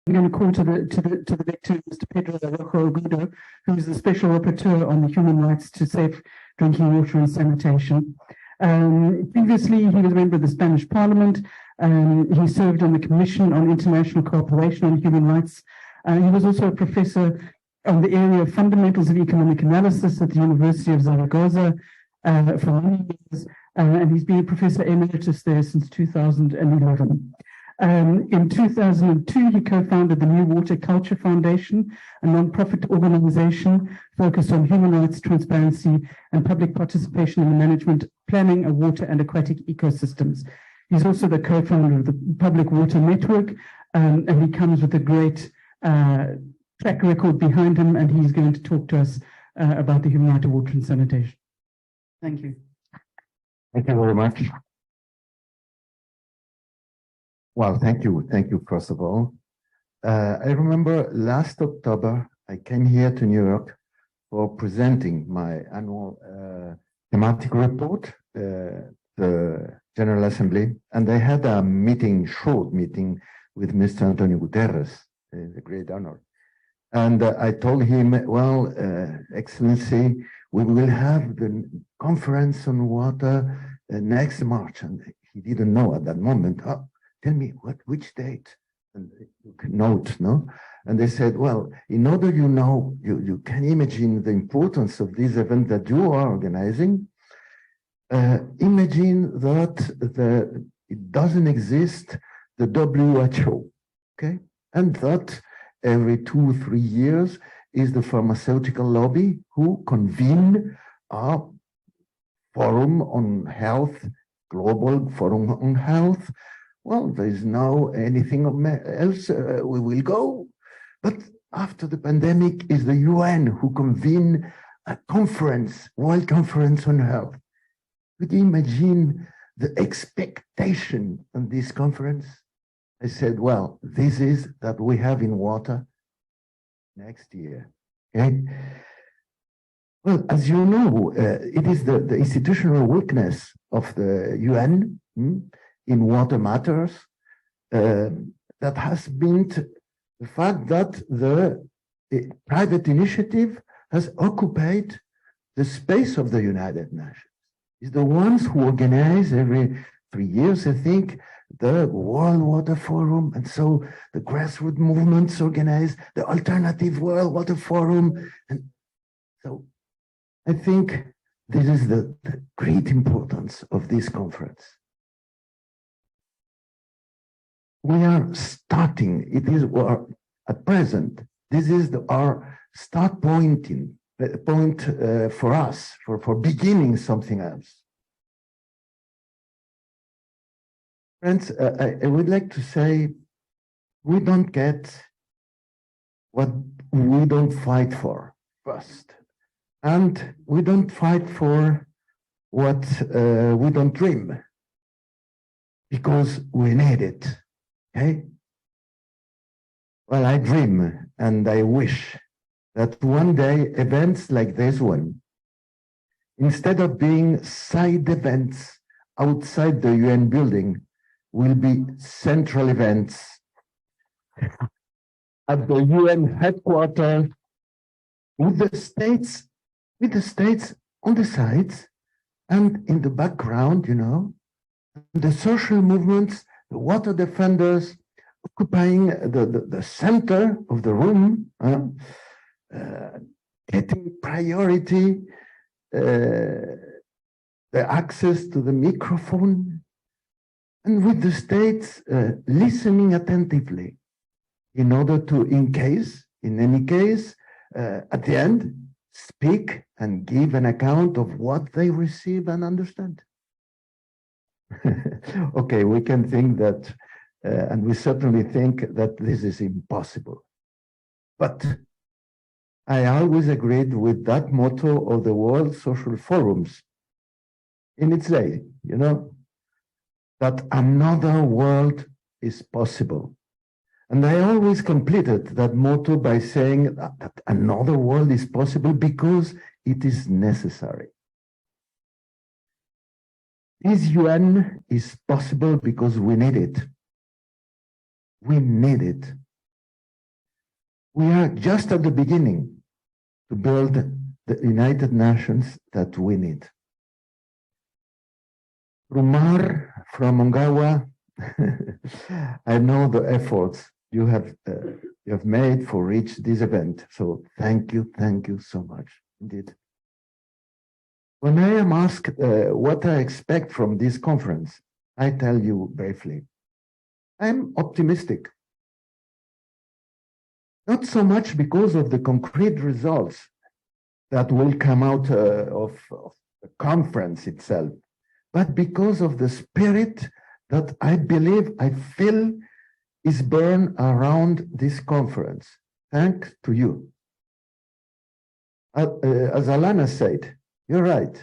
I'm going to call to the victim, Mr. Pedro Arrojo-Agudo, who is the Special Rapporteur on the human rights to safe drinking water and sanitation. Previously, he was a member of the Spanish Parliament. He served on the Commission on International Cooperation on Human Rights. He was also a professor on the area of fundamentals of economic analysis at the University of Zaragoza for many years, and he's been a professor emeritus there since 2011. In 2002, he co-founded the New Water Culture Foundation, a non-profit organization focused on human rights, transparency, and public participation in the management, planning of water and aquatic ecosystems. He's also the co-founder of the Public Water Network, and he comes with a great track record behind him, and he's going to talk to us about the human right of water and sanitation. Thank you. Thank you very much. Well, thank you, first of all. I remember last October, I came here to New York for presenting my annual thematic report, the General Assembly, and I had a short meeting with Mr. Antonio Guterres, a great honor. And I told him, well, Excellency, we will have the conference on water next March. And he didn't know at that moment. Oh, tell me, which date? And you can note, no? And they said, well, in order you can imagine the importance of this event that you are organizing, imagine that it doesn't exist, the WHO, okay? And that every 2-3 years is the pharmaceutical lobby who convene a forum on health, global forum on health. Well, there is no anything else, we will go. But after the pandemic is the UN who convene a conference, World Conference on Health. Could you imagine the expectation on this conference? I said, well, this is that we have in water next year, okay? Well, as you know, it is the institutional weakness of the UN in water matters that has been the fact that the private initiative has occupied the space of the United Nations. It's the ones who organize every 3 years, I think, the World Water Forum, and so the grassroots movements organize the Alternative World Water Forum. And so I think this is the great importance of this conference. We are starting, it is at present, this is our start point for us, for beginning something else. Friends, I would like to say, we don't get what we don't fight for first. And we don't fight for what we don't dream, because we need it, okay? Well, I dream and I wish that one day events like this one, instead of being side events outside the UN building, will be central events at the UN headquarters with the states on the sides and in the background, you know, the social movements, the water defenders occupying the center of the room, getting priority, the access to the microphone, and with the states listening attentively in order to, in any case, at the end, speak and give an account of what they receive and understand. Okay, we can think that, and we certainly think that this is impossible. But I always agreed with that motto of the World Social Forums in its day, you know, that another world is possible. And I always completed that motto by saying that another world is possible because it is necessary. This UN is possible because we need it. We need it. We are just at the beginning to build the United Nations that we need. Rumar from Ongawa, I know the efforts you have made for reach this event. So thank you so much indeed. When I am asked what I expect from this conference, I tell you briefly, I'm optimistic. Not so much because of the concrete results that will come out of the conference itself, but because of the spirit that I believe, I feel is born around this conference. Thanks to you. As Alana said, you're right.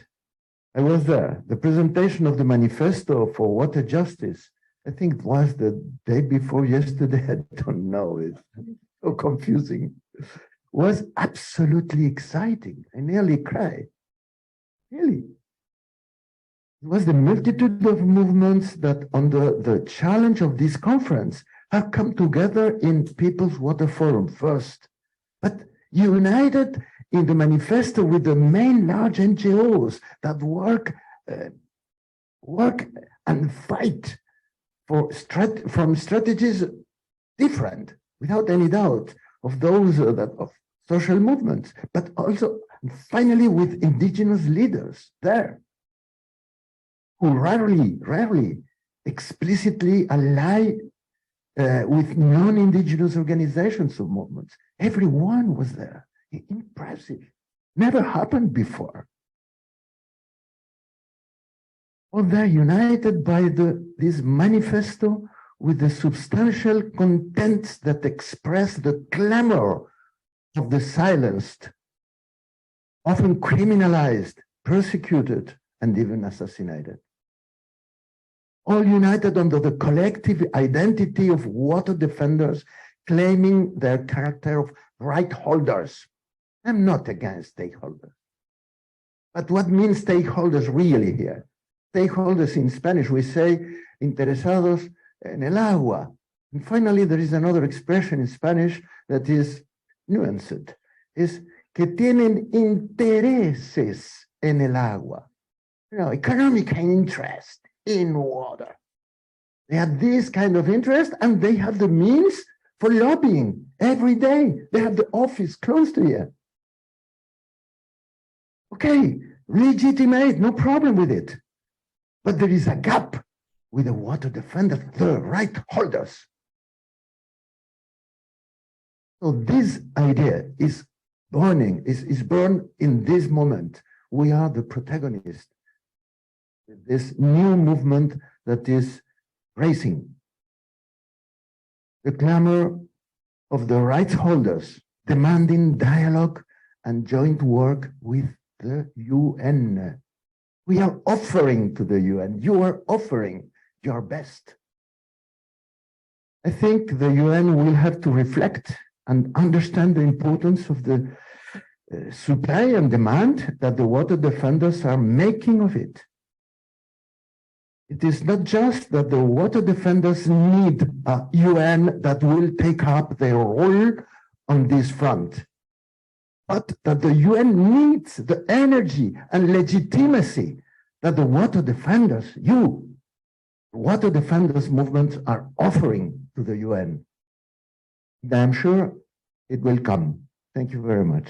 I was there. The presentation of the manifesto for water justice, I think it was the day before yesterday, I don't know, it's so confusing, was absolutely exciting. I nearly cried, really. It was the multitude of movements that under the challenge of this conference have come together in People's Water Forum first, but united in the manifesto with the main large NGOs that work and fight for from strategies different, without any doubt, of those of social movements, but also finally with indigenous leaders there, who rarely explicitly ally with non-indigenous organizations or movements. Everyone was there. Impressive. Never happened before. Well, they're united by this manifesto with the substantial contents that express the clamor of the silenced, often criminalized, persecuted, and even assassinated. All united under the collective identity of water defenders, claiming their character of right holders. I'm not against stakeholders. But what means stakeholders really here? Stakeholders in Spanish, we say interesados en el agua. And finally, there is another expression in Spanish that is nuanced, is que tienen intereses en el agua. You know, economic interest in water. They have this kind of interest and they have the means for lobbying every day. They have the office close to here. Okay, legitimate, no problem with it. But there is a gap with the water defenders, the right holders. So this idea is burning, is born in this moment. We are the protagonists. This new movement that is raising the clamor of the rights holders, demanding dialogue and joint work with the UN. We are offering to the UN. You are offering your best. I think the UN will have to reflect and understand the importance of the supply and demand that the water defenders are making of it. It is not just that the water defenders need a UN that will take up their role on this front, but that the UN needs the energy and legitimacy that the water defenders, the water defenders movements are offering to the UN. And I'm sure it will come. Thank you very much.